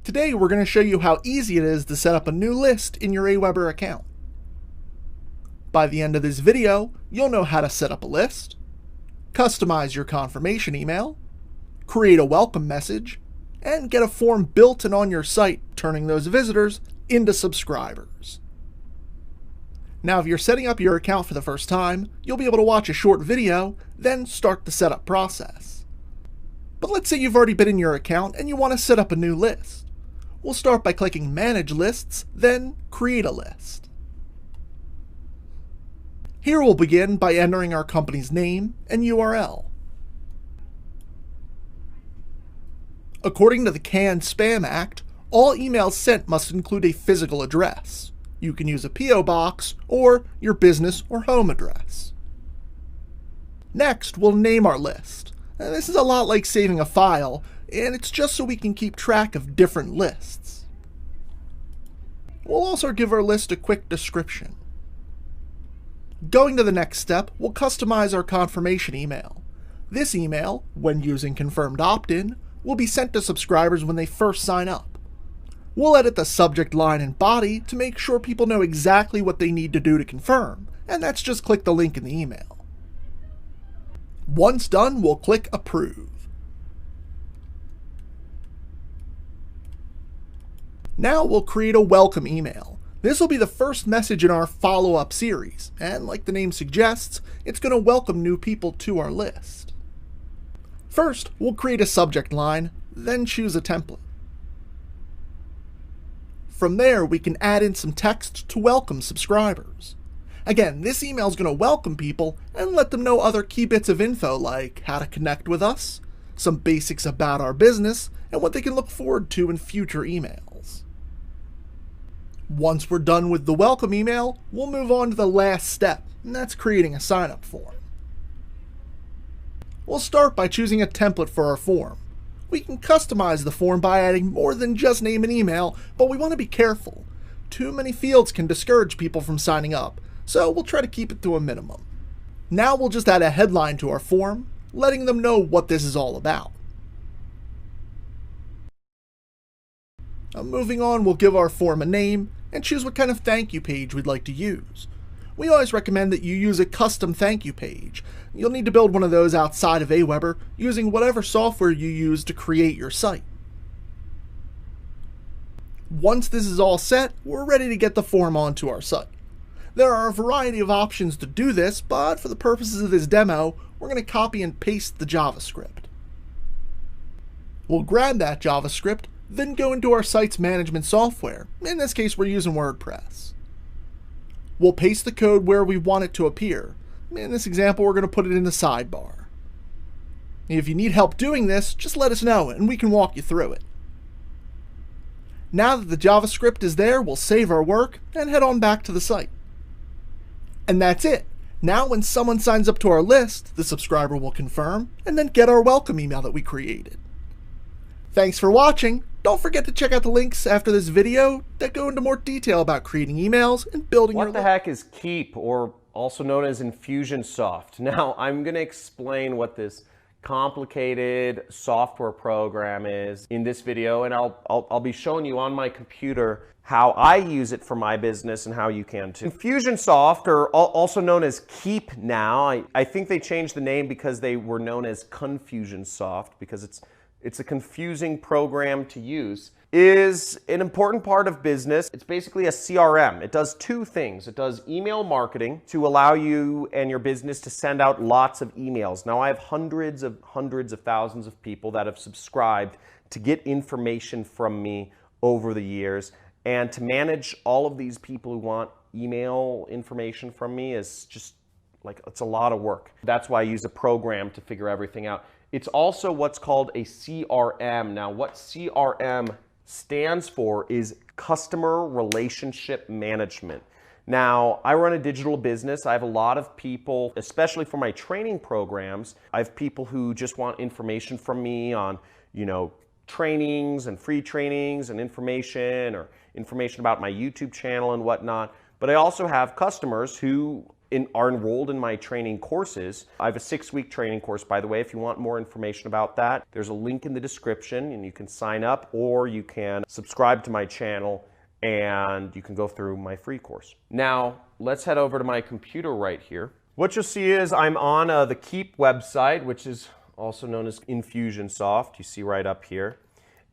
Today we're going to show you how easy it is to set up a new list in your Aweber account. By the end of this video, you'll know how to set up a list, customize your confirmation email, create a welcome message, and get a form built and on your site, turning those visitors into subscribers. Now, if you're setting up your account for the first time, you'll be able to watch a short video, then start the setup process. But let's say you've already been in your account and you want to set up a new list. We'll start by clicking Manage Lists, then Create a List. Here we'll begin by entering our company's name and URL. According to the CAN-SPAM Act, all emails sent must include a physical address. You can use a P.O. box or your business or home address. Next, we'll name our list. And this is a lot like saving a file, and it's just so we can keep track of different lists. We'll also give our list a quick description. Going to the next step, we'll customize our confirmation email. This email, when using confirmed opt-in, will be sent to subscribers when they first sign up. We'll edit the subject line and body to make sure people know exactly what they need to do to confirm, and that's just click the link in the email. Once done, we'll click Approve. Now we'll create a welcome email. This will be the first message in our follow-up series, and like the name suggests, it's going to welcome new people to our list. First, we'll create a subject line, then choose a template. From there, we can add in some text to welcome subscribers. Again, this email is going to welcome people and let them know other key bits of info like how to connect with us, some basics about our business, and what they can look forward to in future emails. Once we're done with the welcome email, we'll move on to the last step, and that's creating a sign-up form. We'll start by choosing a template for our form. We can customize the form by adding more than just name and email, but we want to be careful. Too many fields can discourage people from signing up, so we'll try to keep it to a minimum. Now we'll just add a headline to our form, letting them know what this is all about. Moving on, we'll give our form a name and choose what kind of thank you page we'd like to use. We always recommend that you use a custom thank you page. You'll need to build one of those outside of Aweber using whatever software you use to create your site. Once this is all set, we're ready to get the form onto our site. There are a variety of options to do this, but for the purposes of this demo, we're going to copy and paste the JavaScript. We'll grab that JavaScript, then go into our site's management software. In this case, we're using WordPress. We'll paste the code where we want it to appear. In this example, we're going to put it in the sidebar. If you need help doing this, just let us know and we can walk you through it. Now that the JavaScript is there, we'll save our work and head on back to the site. And that's it. Now when someone signs up to our list, the subscriber will confirm and then get our welcome email that we created. Thanks for watching. Don't forget to check out the links after this video that go into more detail about creating emails and building your list. What the heck is Keap, or also known as Infusionsoft? Now, I'm going to explain what this complicated software program is in this video, and I'll be showing you on my computer how I use it for my business and how you can too. Infusionsoft, or also known as Keap now, I think they changed the name because they were known as Confusionsoft because it's a confusing program to use, is an important part of business. It's basically a CRM. It does two things. It does email marketing to allow you and your business to send out lots of emails. Now, I have hundreds of thousands of people that have subscribed to get information from me over the years. And to manage all of these people who want email information from me is just like, it's a lot of work. That's why I use a program to figure everything out. It's also what's called a CRM. Now, what CRM stands for is Customer Relationship Management. Now, I run a digital business. I have a lot of people, especially for my training programs, I have people who just want information from me on, trainings and free trainings and information, or information about my YouTube channel and whatnot. But I also have customers who are enrolled in my training courses. I have a 6-week training course, by the way. If you want more information about that, there's a link in the description and you can sign up, or you can subscribe to my channel and you can go through my free course. Now, let's head over to my computer right here. What you'll see is I'm on the Keap website, which is also known as Infusionsoft. You see right up here.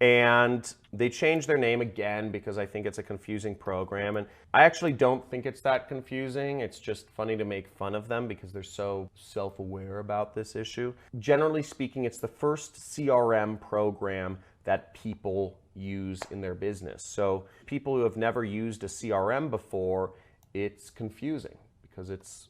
And they changed their name again because I think it's a confusing program. And I actually don't think it's that confusing. It's just funny to make fun of them because they're so self-aware about this issue. Generally speaking, it's the first CRM program that people use in their business. So people who have never used a CRM before, it's confusing because it's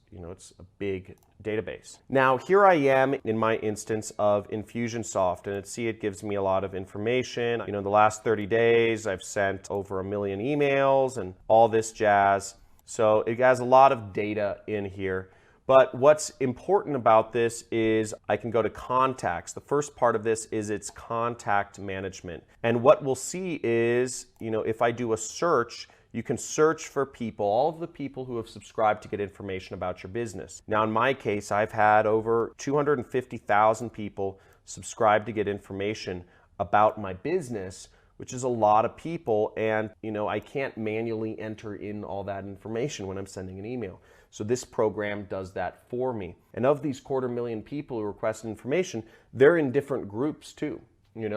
a big database. Now here I am in my instance of Infusionsoft, and it gives me a lot of information. The last 30 days I've sent over 1 million emails and all this jazz. So it has a lot of data in here. But what's important about this is I can go to contacts. The first part of this is its contact management. And what we'll see is, if I do a search, you can search for people, all of the people who have subscribed to get information about your business. Now, in my case, I've had over 250,000 people subscribe to get information about my business, which is a lot of people. And, I can't manually enter in all that information when I'm sending an email. So this program does that for me. And of these 250,000 people who requested information, they're in different groups too.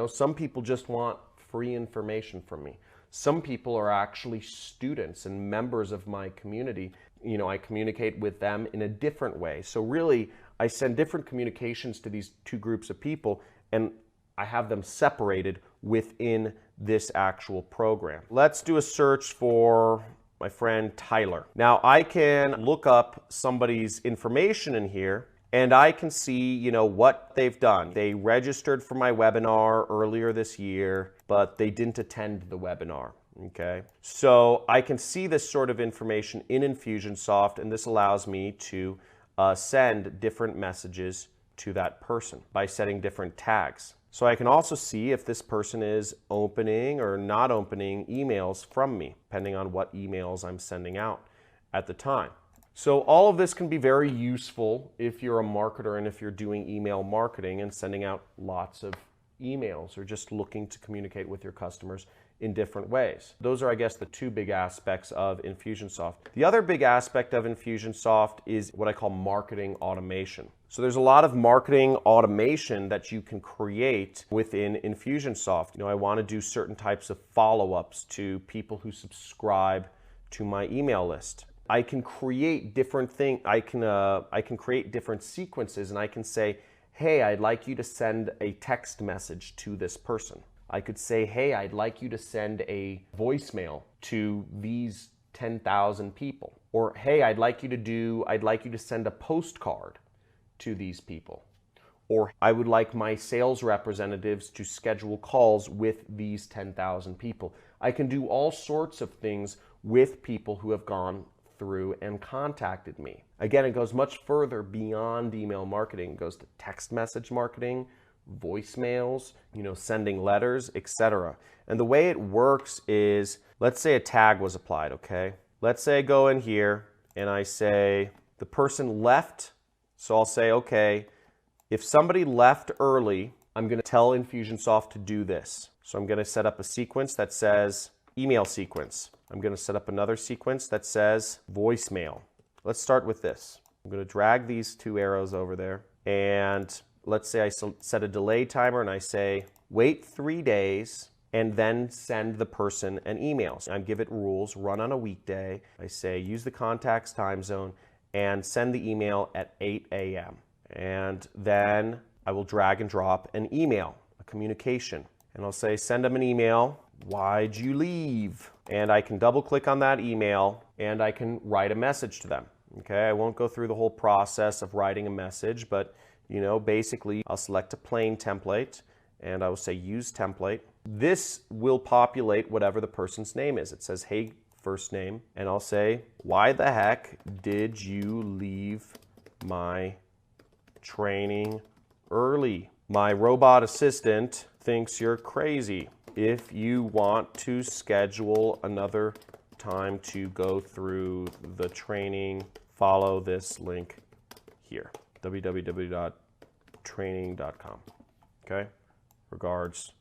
Some people just want free information from me. Some people are actually students and members of my community. I communicate with them in a different way. So really, I send different communications to these two groups of people, and I have them separated within this actual program. Let's do a search for my friend Tyler. Now, I can look up somebody's information in here, and I can see, what they've done. They registered for my webinar earlier this year, but they didn't attend the webinar, okay? So I can see this sort of information in Infusionsoft, and this allows me to send different messages to that person by setting different tags. So I can also see if this person is opening or not opening emails from me, depending on what emails I'm sending out at the time. So all of this can be very useful if you're a marketer and if you're doing email marketing and sending out lots of emails or just looking to communicate with your customers in different ways. Those are, I guess, the two big aspects of Infusionsoft. The other big aspect of Infusionsoft is what I call marketing automation. So there's a lot of marketing automation that you can create within Infusionsoft. I want to do certain types of follow-ups to people who subscribe to my email list. I can create different things. I can create different sequences, and I can say, hey, I'd like you to send a text message to this person. I could say, hey, I'd like you to send a voicemail to these 10,000 people. Or, hey, I'd like you to send a postcard to these people. Or I would like my sales representatives to schedule calls with these 10,000 people. I can do all sorts of things with people who have gone through and contacted me. Again, it goes much further beyond email marketing. It goes to text message marketing, voicemails, sending letters, etc. And the way it works is, let's say a tag was applied, okay? Let's say I go in here and I say the person left. So I'll say, okay, if somebody left early, I'm going to tell Infusionsoft to do this. So I'm going to set up a sequence that says email sequence. I'm going to set up another sequence that says voicemail. Let's start with this. I'm going to drag these two arrows over there, and let's say I set a delay timer and I say wait 3 days and then send the person an email. So I give it rules, run on a weekday. I say use the contacts time zone and send the email at 8 a.m. And then I will drag and drop an email, a communication. And I'll say send them an email. Why'd you leave? And I can double click on that email and I can write a message to them. Okay, I won't go through the whole process of writing a message, but basically I'll select a plain template and I will say use template. This will populate whatever the person's name is. It says, hey, first name, and I'll say, why the heck did you leave my training early? My robot assistant thinks you're crazy. If you want to schedule another time to go through the training, follow this link here, www.training.com. Okay? Regards,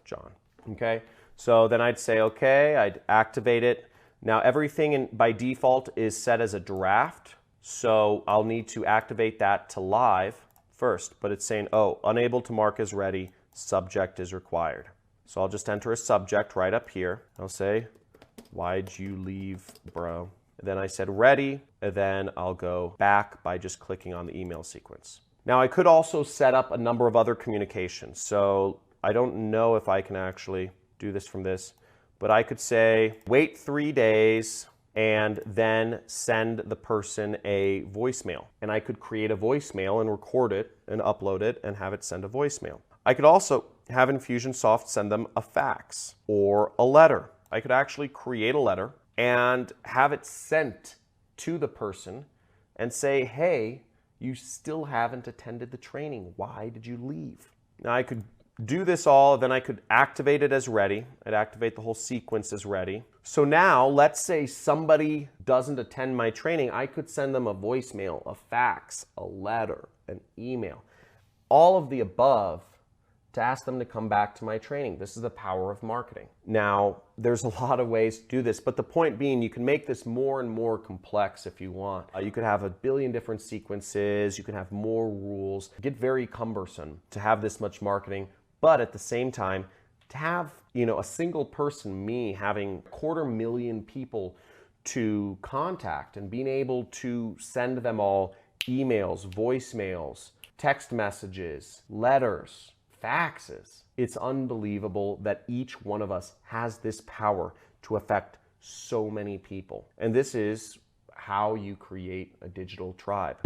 John. Okay? So then I'd say, okay, I'd activate it. Now everything by default is set as a draft, so I'll need to activate that to live first, but it's saying, oh, unable to mark as ready, subject is required. So I'll just enter a subject right up here. I'll say, why'd you leave, bro? And then I said ready, and then I'll go back by just clicking on the email sequence. Now I could also set up a number of other communications. So I don't know if I can actually do this from this, but I could say wait 3 days and then send the person a voicemail. And I could create a voicemail and record it and upload it and have it send a voicemail. I could also have Infusionsoft send them a fax or a letter. I could actually create a letter and have it sent to the person and say, hey, you still haven't attended the training. Why did you leave? Now I could do this all, then I could activate it as ready. I'd activate the whole sequence as ready. So now, let's say somebody doesn't attend my training. I could send them a voicemail, a fax, a letter, an email, all of the above to ask them to come back to my training. This is the power of marketing. Now, there's a lot of ways to do this, but the point being, you can make this more and more complex if you want. You could have 1 billion different sequences, you can have more rules. Get very cumbersome to have this much marketing, but at the same time, to have, a single person, me, having 250,000 people to contact and being able to send them all emails, voicemails, text messages, letters, faxes. It's unbelievable that each one of us has this power to affect so many people. And this is how you create a digital tribe.